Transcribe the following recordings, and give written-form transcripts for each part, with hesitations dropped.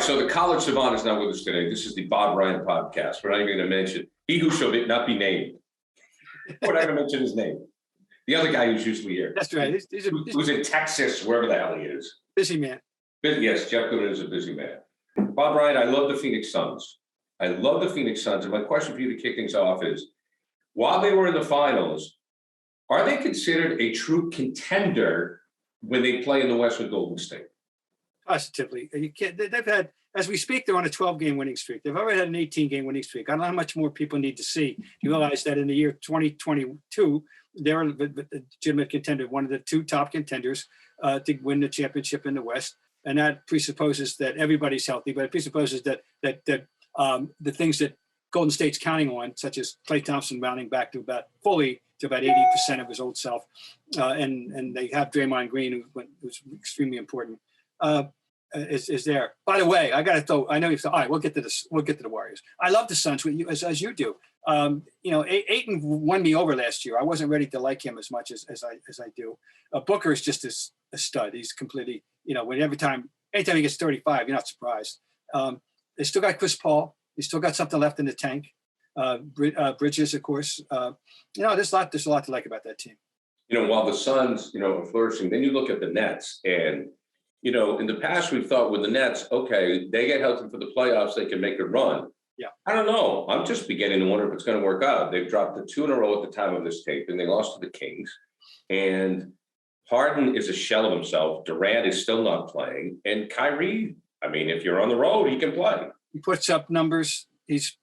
so the college savant is not with us today. This is the Bob Ryan podcast. We're not even going to mention he who shall not be named. We're not going to mention his name. The other guy who's usually here. That's right. Who's in Texas, wherever the hell he is. Busy man. Yes, Jeff Goodman is a busy man. Bob Ryan, I love the Phoenix Suns. And my question for you to kick things off is, while they were in the finals, are they considered a true contender when they play in the West with Golden State? Positively. You can't, they've had, as we speak, they're on a 12-game winning streak. They've already had an 18-game winning streak. I don't know how much more people need to see. You realize that in the year 2022, they're a legitimate contender, one of the two top contenders to win the championship in the West. And that presupposes that everybody's healthy, but it presupposes that the things that Golden State's counting on, such as Klay Thompson rounding back to about 80% of his old self, and they have Draymond Green, who's extremely important, is there. By the way, I got to throw. I know you thought, all right, we'll get to this. We'll get to the Warriors. I love the Suns with you as you do. Ayton won me over last year. I wasn't ready to like him as much as I do. Booker is just a stud. He's completely, anytime he gets 35, you're not surprised. They still got Chris Paul. They still got something left in the tank. Bridges, of course. There's a lot to like about that team. While the Suns, are flourishing, then you look at the Nets, and in the past we've thought with the Nets, okay, they get healthy for the playoffs, they can make a run. Yeah, I don't know. I'm just beginning to wonder if it's going to work out. They've dropped the 2 in a row at the time of this tape, and they lost to the Kings. And Harden is a shell of himself. Durant is still not playing, and Kyrie, if you're on the road, he can play. He puts up numbers. He's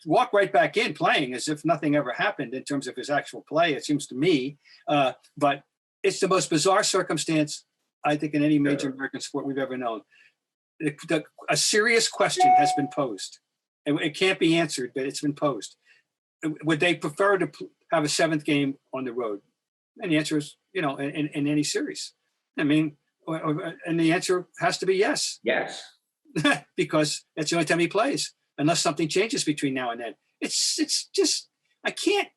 walked right back in playing as if nothing ever happened in terms of his actual play, it seems to me. But it's the most bizarre circumstance, I think, in any major American sport we've ever known. A serious question has been posed. And it can't be answered, but it's been posed. Would they prefer to have a 7th game on the road? And the answer is, in any series. And the answer has to be yes. Yes. Because that's the only time he plays, unless something changes between now and then. It's just, I can't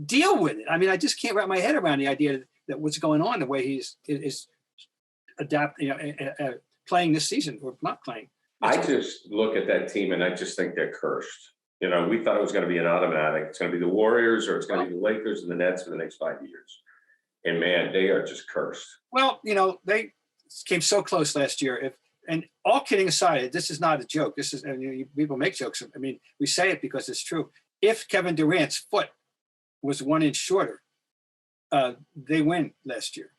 deal with it. I just can't wrap my head around the idea that what's going on, the way is adapting, playing this season or not playing. I just look at that team and I just think they're cursed. We thought it was going to be an automatic. It's going to be the Warriors or it's going to be the Lakers and the Nets for the next 5 years. And man, they are just cursed. Well, they came so close last year. And all kidding aside, this is not a joke. This is, people make jokes. We say it because it's true. If Kevin Durant's foot was 1 inch shorter, they win last year.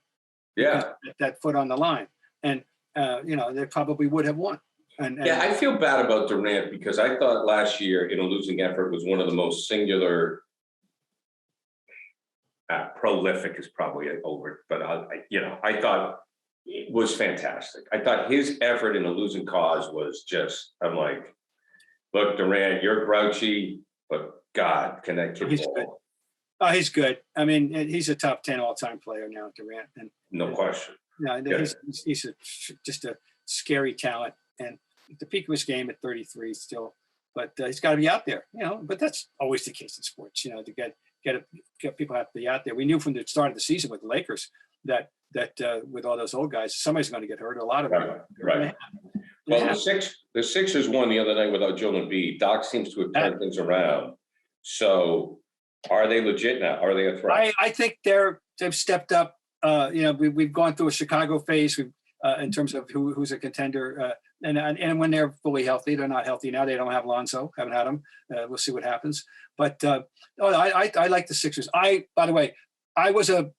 Yeah. That foot on the line. And, they probably would have won. And I feel bad about Durant because I thought last year in a losing effort was one of the most singular, prolific is probably over, but I thought it was fantastic. I thought his effort in a losing cause was just, I'm like, look, Durant, you're grouchy, but God, can that kid ball? Good. Oh, he's good. He's a top 10 all-time player now, Durant. And no question. He's just a scary talent. And at the peak of his game at 33 still, but he's got to be out there, but that's always the case in sports, to get people have to be out there. We knew from the start of the season with the Lakers that with all those old guys, somebody's going to get hurt. A lot of them. Right. Well, the Sixers won the other night without Joel Embiid. Doc seems to have turned things around. So are they legit now? Are they a threat? I think they've stepped up. We've gone through a Chicago phase in terms of who's a contender. And when they're fully healthy, they're not healthy now. They don't have Lonzo. Haven't had him. We'll see what happens. But I like the Sixers. By the way, I was a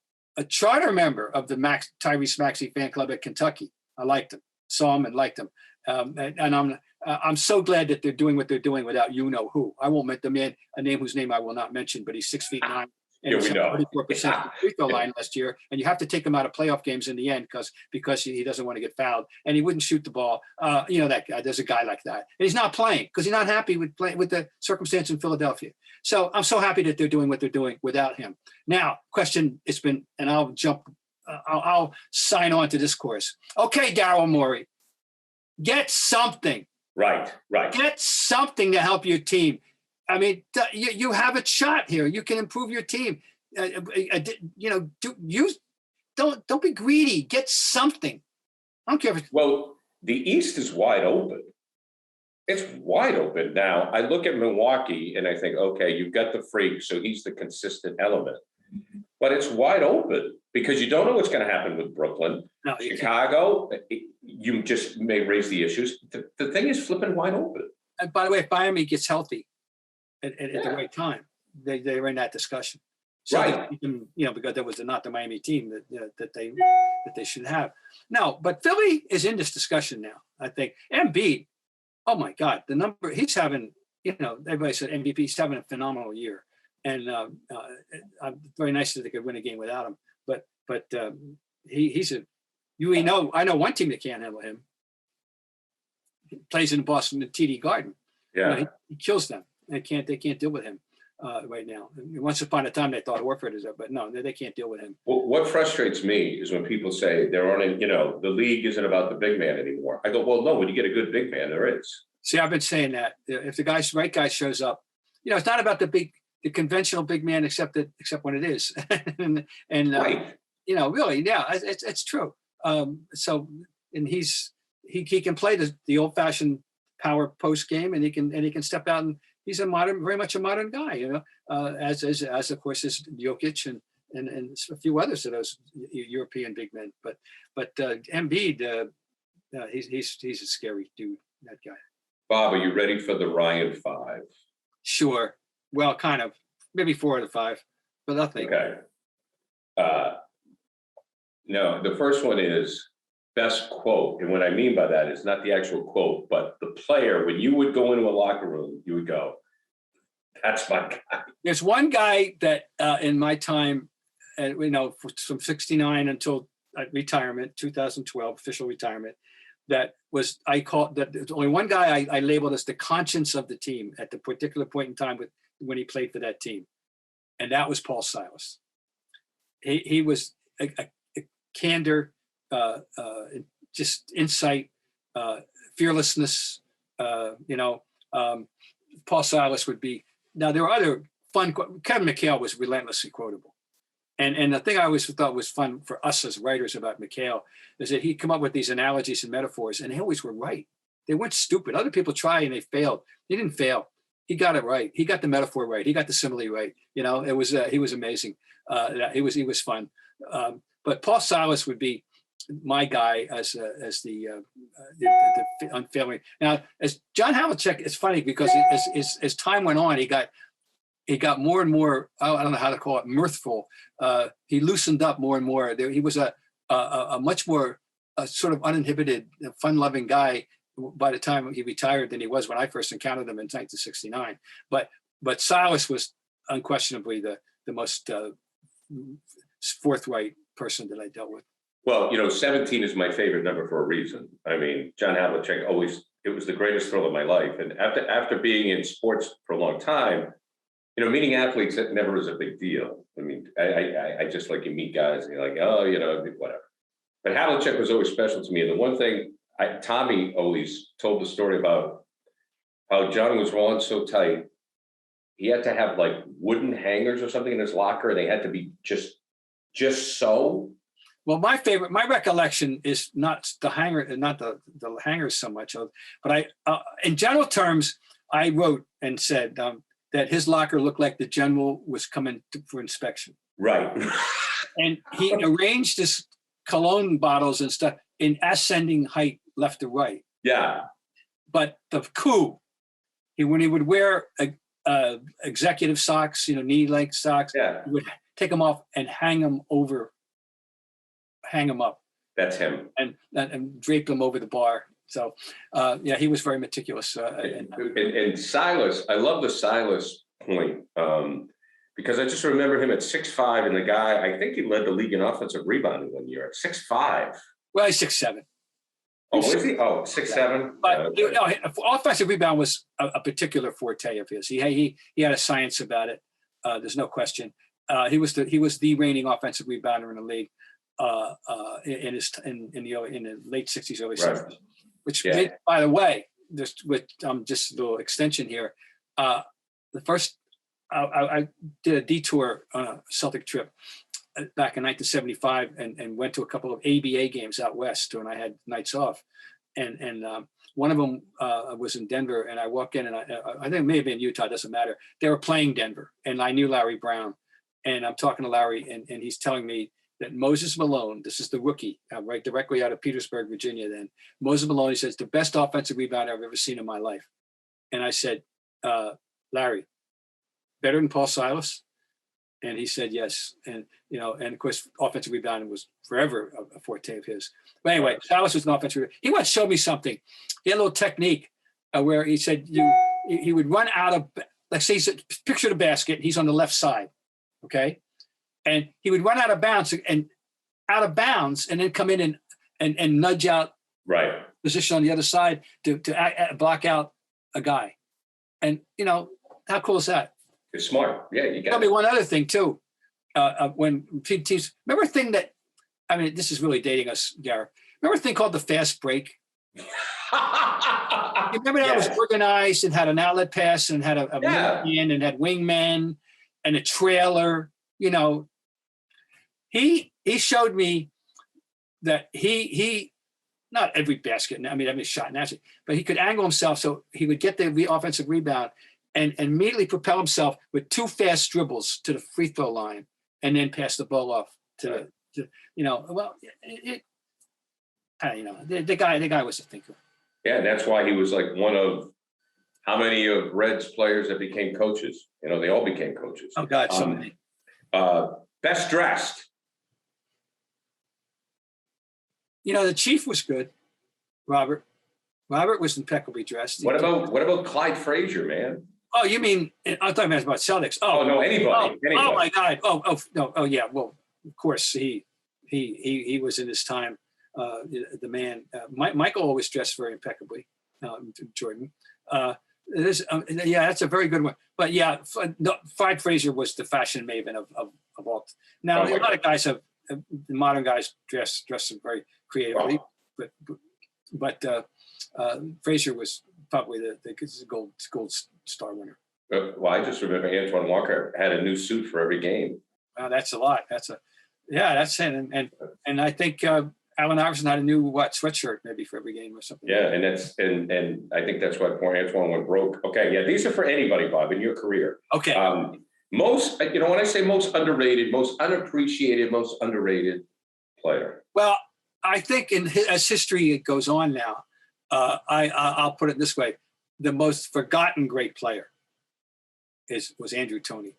charter member of the Tyrese Maxey fan club at Kentucky. I liked him, saw him, and liked him. And I'm so glad that they're doing what they're doing without who. I won't mention the man, a name whose name I will not mention, but he's 6'9". And we know. 34% free throw line last year, and you have to take him out of playoff games in the end because he doesn't want to get fouled, and he wouldn't shoot the ball. That guy. There's a guy like that, and he's not playing because he's not happy with the circumstance in Philadelphia. So I'm so happy that they're doing what they're doing without him. Now, question: it's been, and I'll jump. I'll sign on to this course. Okay, Daryl Morey, get something. Right. Get something to help your team. You have a shot here. You can improve your team. Don't be greedy. Get something. I don't care if it's... Well, the East is wide open. It's wide open now. I look at Milwaukee and I think, okay, you've got the freak, so he's the consistent element. But it's wide open because you don't know what's going to happen with Brooklyn. No, Chicago, you just may raise the issues. The thing is flipping wide open. And by the way, if Miami gets healthy at the right time, they're in that discussion. So Right. Because that was not the Miami team that they should have. No, but Philly is in this discussion now, I think. Embiid, oh my God, the number he's having, everybody said MVP, he's having a phenomenal year. And very nice that they could win a game without him. But I know one team that can't handle him. He plays in Boston, the TD Garden. Yeah. He kills them. They can't deal with him right now. Once upon a time, they thought Horford is up, but no, they can't deal with him. Well, what frustrates me is when people say they're on the league isn't about the big man anymore. I go, well, no, when you get a good big man, there is. See, I've been saying that if the right guy shows up, it's not about the conventional big man, except when it is. and Right. Really, yeah, it's true. And he can play the old fashioned power post game, and he can step out, and he's very much a modern guy, as of course is Jokic and a few others of those European big men. But Embiid, he's a scary dude, that guy. Bob, are you ready for the Ryan 5? Sure. Well, kind of, maybe 4 out of 5, but nothing. Okay. No, the first one is best quote. And what I mean by that is not the actual quote, but the player, when you would go into a locker room, you would go, that's my guy. There's one guy that in my time, from 69 until retirement, 2012, official retirement, there's only one guy I labeled as the conscience of the team at the particular point in time when he played for that team. And that was Paul Silas. He was a candor, just insight, fearlessness. Paul Silas would be. Now there are other fun. Kevin McHale was relentlessly quotable, and the thing I always thought was fun for us as writers about McHale is that he'd come up with these analogies and metaphors, and they always were right. They weren't stupid. Other people try and they failed. He didn't fail. He got it right. He got the metaphor right. He got the simile right. It was he was amazing. He was fun. But Paul Silas would be my guy as the unfailing. Now, as John Havlicek, it's funny because as time went on, he got more and more. I don't know how to call it, mirthful. He loosened up more and more. He was a much more sort of uninhibited, fun-loving guy by the time he retired than he was when I first encountered him in 1969. But Silas was unquestionably the most forthright person that I dealt with. Well, 17 is my favorite number for a reason. I mean, John Havlicek it was the greatest thrill of my life. And after being in sports for a long time, meeting athletes, it never was a big deal. I mean, I just like you meet guys and you're like, oh, whatever. But Havlicek was always special to me. And the one thing, Tommy always told the story about how John was rolling so tight, he had to have like wooden hangers or something in his locker. And they had to be just so. Well, my recollection is not the hanger, not the hangers so much, but in general terms, I wrote and said that his locker looked like the general was coming for inspection. Right. And he arranged his cologne bottles and stuff in ascending height, left to right. Yeah. But the coup, when he would wear executive socks, knee-length socks, yeah, he would take them off and hang them up. That's him. And drape them over the bar. So, he was very meticulous. And Silas, I love the Silas point because I just remember him at 6'5", and the guy, I think he led the league in offensive rebounding one year at 6'5". Well, he's 6'7". Oh, was he? Oh, 6'7". But offensive rebound was a particular forte of his. He had a science about it. There's no question. He was the reigning offensive rebounder in the league in the late 60s, early 70s. Right. Which, by the way, just a little extension here. The first, I did a detour on a Celtic trip back in 1975 and went to a couple of ABA games out west when I had nights off. one of them was in Denver, and I walk in, and I think it may have been Utah, doesn't matter. They were playing Denver, and I knew Larry Brown, and I'm talking to Larry, and he's telling me that Moses Malone, this is the rookie, right directly out of Petersburg, Virginia. Then Moses Malone, he says, the best offensive rebound I've ever seen in my life. And I said, Larry, better than Paul Silas? And he said yes. And and of course, offensive rebounding was forever a forte of his. But anyway, Silas was an offensive. He once showed me something. He had a little technique where he said he would run out of, like, say, picture the basket. He's on the left side, okay, and he would run out of bounds and then come in and nudge out position on the other side to block out a guy. And how cool is that? It's smart. Yeah, you got. Tell me one other thing too. When teams remember a thing that, I mean, this is really dating us, Gareth. Remember a thing called the fast break? You remember that was organized and had an outlet pass and had a man and had wingmen and a trailer. He showed me that he not every basket. I mean, every shot naturally, but he could angle himself so he would get the offensive rebound and immediately propel himself with 2 fast dribbles to the free throw line and then pass the ball off to the guy was a thinker. Yeah, and that's why he was like one of how many of Reds players that became coaches? They all became coaches. Oh God, so many. Best dressed. The Chief was good. Robert was impeccably dressed. What about Clyde Frazier, man? Oh, you mean I'm talking about Celtics? Oh no, anybody. Oh my God. Oh no. Oh yeah. Well, of course he was in his time. The man, Michael always dressed very impeccably. Jordan. That's a very good one. But yeah, Clyde Frazier was the fashion maven of all. Now a lot of guys have modern guys dress very creatively, but Frazier was probably the gold star winner. Well, I just remember Antoine Walker had a new suit for every game. Wow, that's a lot. That's it. And I think Allen Iverson had a new sweatshirt maybe for every game or something. Yeah, and I think that's why poor Antoine went broke. Okay, yeah, these are for anybody, Bob, in your career. Okay. Most, when I say most underrated, most unappreciated, most underrated player. Well, I think as history goes on now, I'll put it this way: the most forgotten great player was Andrew Toney,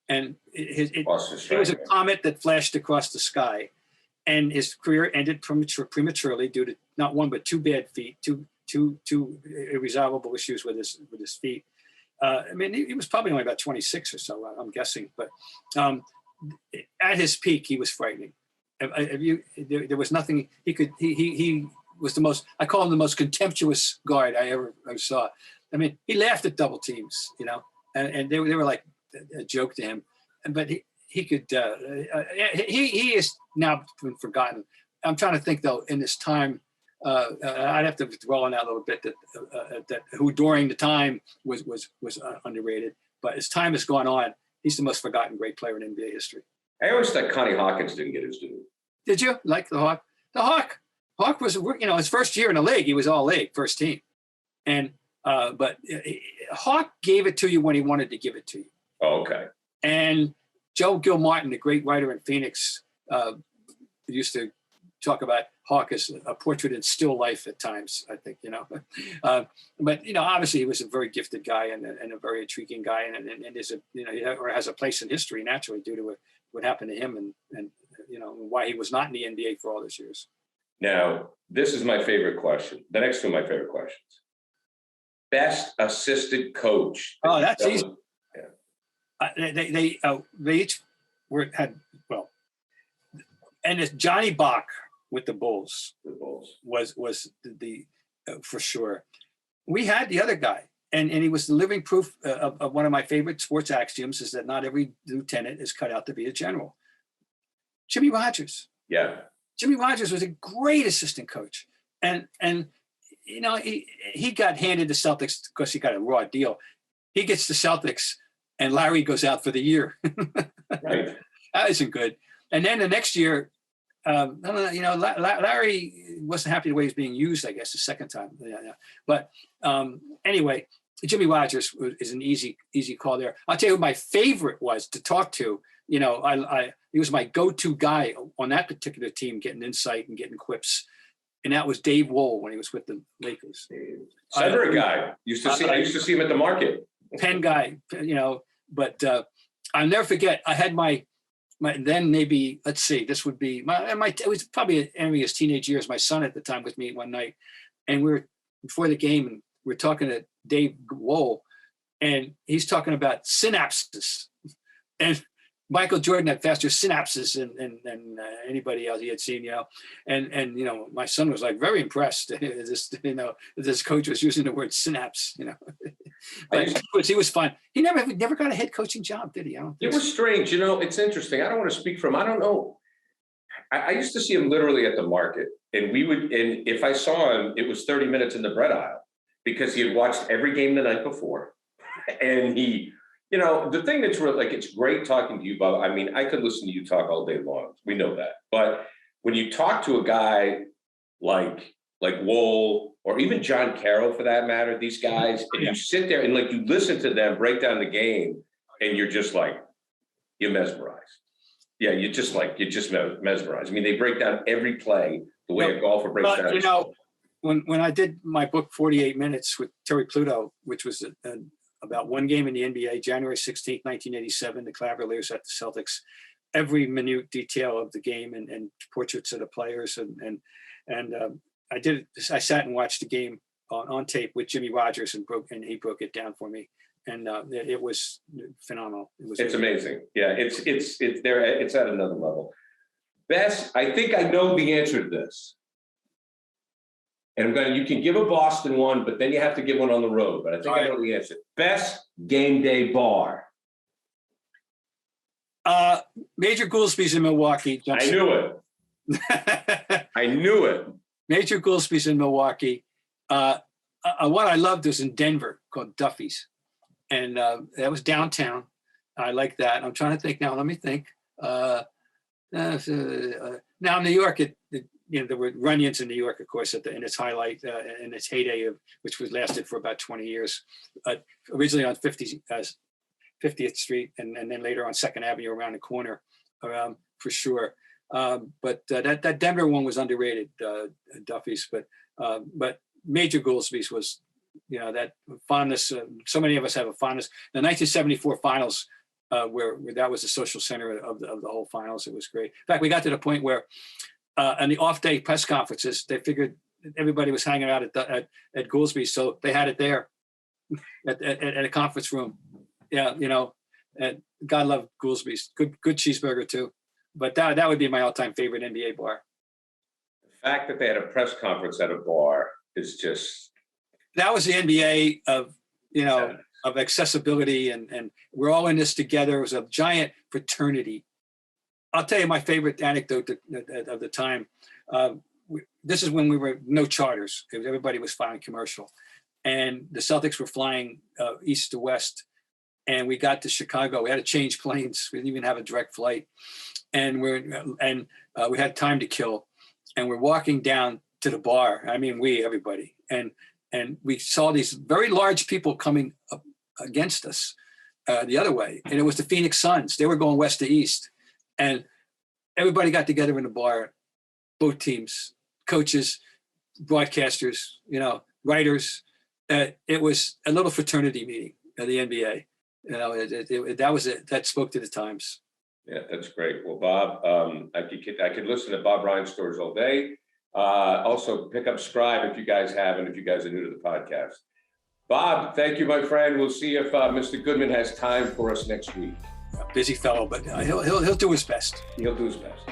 and it was a comet that flashed across the sky, and his career ended prematurely due to not one but 2 bad feet, two irresolvable issues with his feet. I mean, he was probably only about 26 or so, I'm guessing, but at his peak, he was frightening. There was nothing he was the most, I call him the most contemptuous guard I ever saw. I mean, he laughed at double teams, and they were like a joke to him, but he could, he is now been forgotten. I'm trying to think though, in this time, I'd have to dwell on that a little bit, that who during the time was underrated, but as time has gone on, he's the most forgotten great player in NBA history. I always thought Connie Hawkins didn't get his due. Did you like the Hawk? The Hawk was, his first year in the league, he was all league, first team. And, but Hawk gave it to you when he wanted to give it to you. Oh, okay. And Joe Gilmartin, the great writer in Phoenix, used to talk about Hawk as a portrait in still life at times, I think, but, obviously he was a very gifted guy and a very intriguing guy and is has a place in history naturally due to what happened to him and why he was not in the NBA for all those years. Now, this is my favorite question. The next two are my favorite questions. Best assistant coach. Oh, that's easy. Yeah. They each and it's Johnny Bach with the Bulls. The Bulls was the for sure. We had the other guy, and he was the living proof of one of my favorite sports axioms: is that not every lieutenant is cut out to be a general. Jimmy Rogers. Yeah. Jimmy Rogers was a great assistant coach, and he got handed the Celtics because he got a raw deal. He gets the Celtics, and Larry goes out for the year. Right. That isn't good. And then the next year, I don't know, Larry wasn't happy the way he was being used, I guess, the second time. Yeah. But anyway, Jimmy Rogers is an easy call there. I'll tell you who my favorite was to talk to. He was my go-to guy on that particular team, getting insight and getting quips. And that was Dave Wohl when he was with the Lakers. Center guy. I used to see him at the market. Penn guy, but I'll never forget. I had my then maybe, let's see, this would be it was probably in his teenage years. My son at the time with me one night, and we were before the game, and we're talking to Dave Wohl, and he's talking about synapses, and Michael Jordan had faster synapses than anybody else he had seen, and my son was like very impressed. This coach was using the word synapse, But he was fun. He never got a head coaching job, did he? It was strange. It's interesting. I don't want to speak for him. I don't know. I used to see him literally at the market, and if I saw him, it was 30 minutes in the bread aisle because he had watched every game the night before, and he. The thing that's really it's great talking to you, Bob. I mean, I could listen to you talk all day long. We know that. But when you talk to a guy like Wohl or even John Carroll, for that matter, these guys, and you sit there and you listen to them break down the game, and you're just you're mesmerized. Yeah, you're just mesmerized. I mean, they break down every play the way a golfer breaks down. When I did my book 48 Minutes with Terry Pluto, which was about one game in the NBA, January 16th, 1987, the Cavaliers at the Celtics, every minute detail of the game and portraits of the players. I sat and watched the game on tape with Jimmy Rogers and he broke it down for me. And it was phenomenal. It's amazing. Yeah, it's there. It's at another level. Bess, I think I know the answer to this. And you can give a Boston one, but then you have to give one on the road. But I think I know the answer. Best game day bar. Major Goolsby's in Milwaukee. I knew it. I knew it. Major Goolsby's in Milwaukee. What I loved was in Denver called Duffy's. And that was downtown. I like that. I'm trying to think now. Let me think. Now in New York, there were Runyon's in New York, of course, in its highlight, in its heyday, which was lasted for about 20 years. Originally on 50th Street, and then later on 2nd Avenue around the corner, for sure. But that Denver one was underrated, Duffy's. But Major Goolsby's was, that fondness. So many of us have a fondness. The 1974 finals, where that was the social center of the whole finals. It was great. In fact, we got to the point where on the off-day press conferences, they figured everybody was hanging out at Goolsby's, so they had it there at a conference room. Yeah, and God love Goolsby's. Good cheeseburger too. But that would be my all-time favorite NBA bar. The fact that they had a press conference at a bar is just. That was the NBA of accessibility, and we're all in this together. It was a giant fraternity. I'll tell you my favorite anecdote of the time. This is when we were no charters. Everybody was flying commercial. And the Celtics were flying east to west. And we got to Chicago. We had to change planes. We didn't even have a direct flight. And we had time to kill. And we're walking down to the bar. I mean, everybody. And we saw these very large people coming up against us the other way. And it was the Phoenix Suns. They were going west to east. And everybody got together in the bar, both teams, coaches, broadcasters, writers. It was a little fraternity meeting at the NBA. That was it. That spoke to the times. Yeah, that's great. Well, Bob, I could listen to Bob Ryan stories all day. Also, pick up Scribe if you guys haven't, if you guys are new to the podcast. Bob, thank you, my friend. We'll see if Mr. Goodman has time for us next week. Busy fellow, but he'll do his best. He'll do his best.